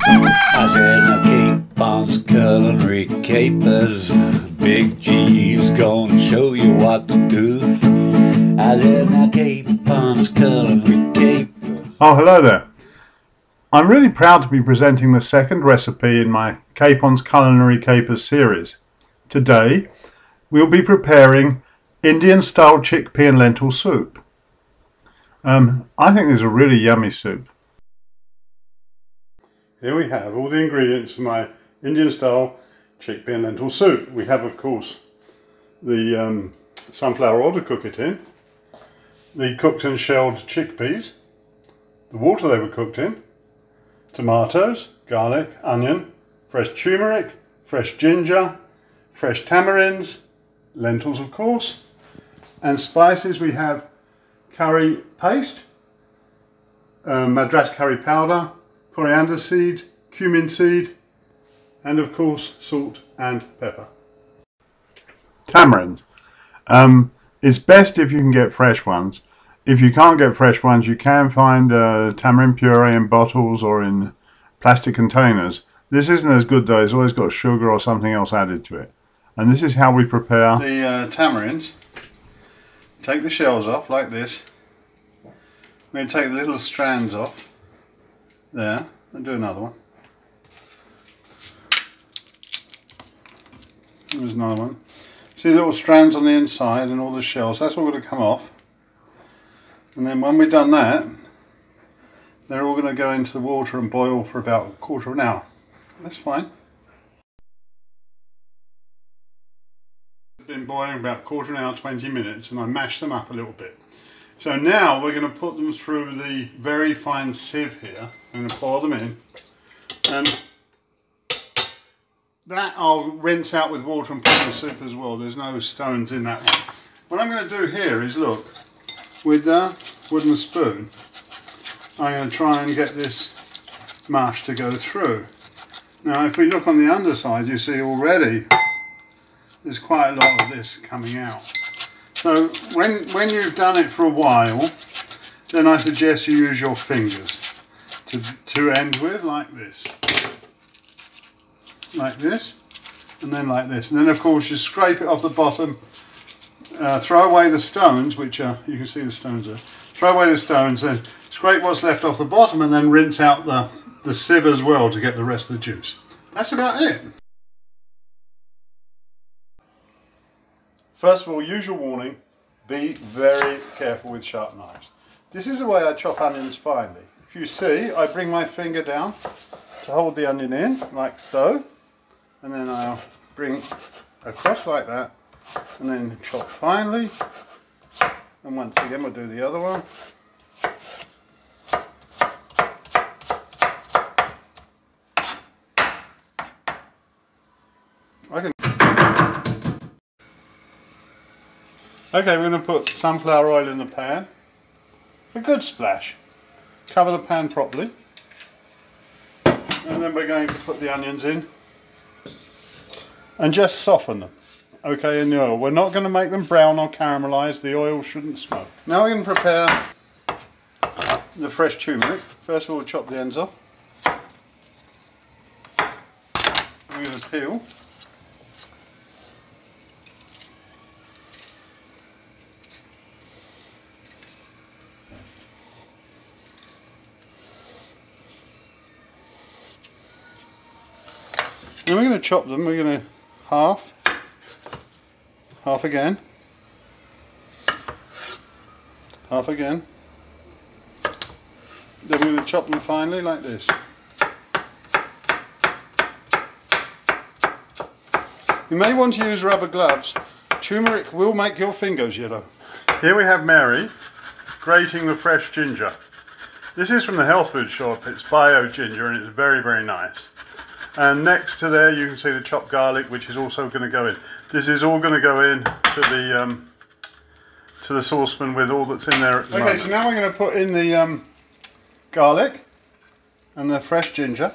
I said now capons, culinary capers, Big G's gonna show you what to do. I said now capons, culinary capers. Oh, hello there. I'm really proud to be presenting the second recipe in my Capons Culinary Capers series. Today we'll be preparing Indian style chickpea and lentil soup. I think this is a really yummy soup. Here we have all the ingredients for my Indian style chickpea and lentil soup. We have, of course, the sunflower oil to cook it in, the cooked and shelled chickpeas, the water they were cooked in, tomatoes, garlic, onion, fresh turmeric, fresh ginger, fresh tamarinds, lentils of course, and spices we have curry paste, madras curry powder, coriander seed, cumin seed, and of course salt and pepper. Tamarind. It's best if you can get fresh ones. If you can't get fresh ones, you can find tamarind puree in bottles or in plastic containers. This isn't as good though, it's always got sugar or something else added to it. And this is how we prepare the tamarinds. Take the shells off like this. I'm going to take the little strands off. There, and do another one. There's another one. See the little strands on the inside and all the shells, that's all going to come off. And then when we've done that, they're all going to go into the water and boil for about a quarter of an hour. That's fine. It's been boiling about a quarter of an hour, 20 minutes, and I mashed them up a little bit. So now we're going to put them through the very fine sieve here. I'm going to pour them in, and that I'll rinse out with water and put in the soup as well. There's no stones in that one. What I'm going to do here is look, with the wooden spoon, I'm going to try and get this mush to go through. Now if we look on the underside, you see already there's quite a lot of this coming out. So when you've done it for a while, then I suggest you use your fingers to end with, like this, and then like this, and then of course you scrape it off the bottom, throw away the stones, which are, you can see the stones there, throw away the stones, then scrape what's left off the bottom, and then rinse out the sieve as well to get the rest of the juice. That's about it. First of all, usual warning, be very careful with sharp knives. This is the way I chop onions finely. If you see, I bring my finger down to hold the onion in, like so, and then I'll bring across like that, and then chop finely, and once again we'll do the other one. Okay, we're going to put sunflower oil in the pan, a good splash, cover the pan properly, and then we're going to put the onions in and just soften them, okay, in the oil. We're not going to make them brown or caramelise, the oil shouldn't smoke. Now we're going to prepare the fresh turmeric. First of all, we'll chop the ends off. We're going to peel. Then we're going to chop them, we're going to half again, half again, then we're going to chop them finely like this. You may want to use rubber gloves, turmeric will make your fingers yellow. Here we have Mary grating the fresh ginger. This is from the health food shop, it's bio ginger and it's very, very nice. And next to there you can see the chopped garlic, which is also going to go in. This is all going to go in to the saucepan with all that's in there at the moment. Okay, so now we're going to put in the garlic and the fresh ginger.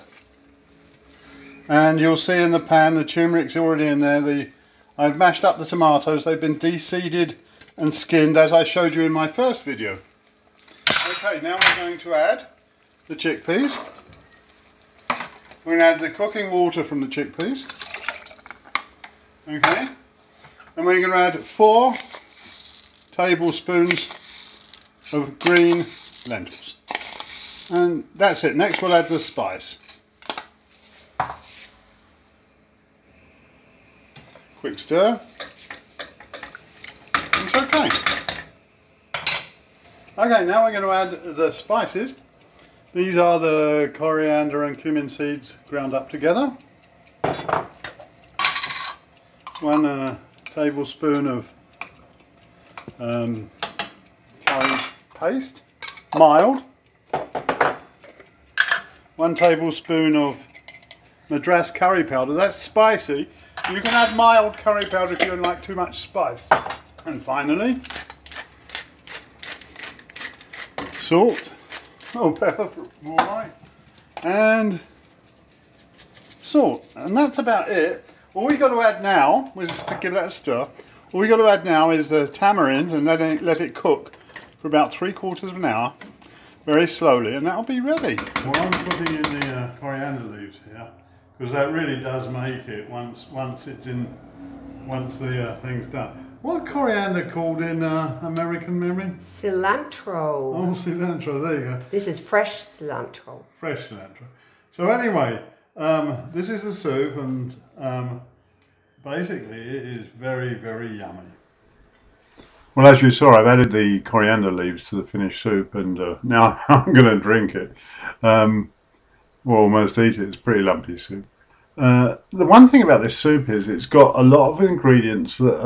And you'll see in the pan the turmeric's already in there. I've mashed up the tomatoes, they've been de-seeded and skinned as I showed you in my first video. Okay, now we're going to add the chickpeas. we're going to add the cooking water from the chickpeas. Okay. And we're going to add 4 tablespoons of green lentils. And that's it. Next we'll add the spice. Quick stir. It's okay. Okay, now we're going to add the spices. These are the coriander and cumin seeds ground up together. 1 tablespoon of curry paste, mild. 1 tablespoon of madras curry powder. That's spicy. You can add mild curry powder if you don't like too much spice. And finally, salt. Oh, pepper, all right. And salt. And that's about it. All we got to add now, we'll just give that a stir. All we got to add now is the tamarind and let it cook for about 3/4 of an hour, very slowly, and that'll be ready. Well, I'm putting in the coriander leaves here because that really does make it once the thing's done. What coriander called in American memory? Cilantro. Oh, cilantro, there you go. This is fresh cilantro. Fresh cilantro. So anyway, this is the soup, and basically it is very, very yummy. Well, as you saw, I've added the coriander leaves to the finished soup, and now I'm going to drink it. Or almost eat it. It's pretty lumpy soup. The one thing about this soup is it's got a lot of ingredients that,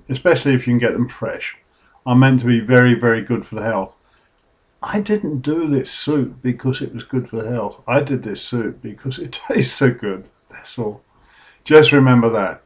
especially if you can get them fresh, are meant to be very, very good for the health. I didn't do this soup because it was good for the health. I did this soup because it tastes so good. That's all. Just remember that.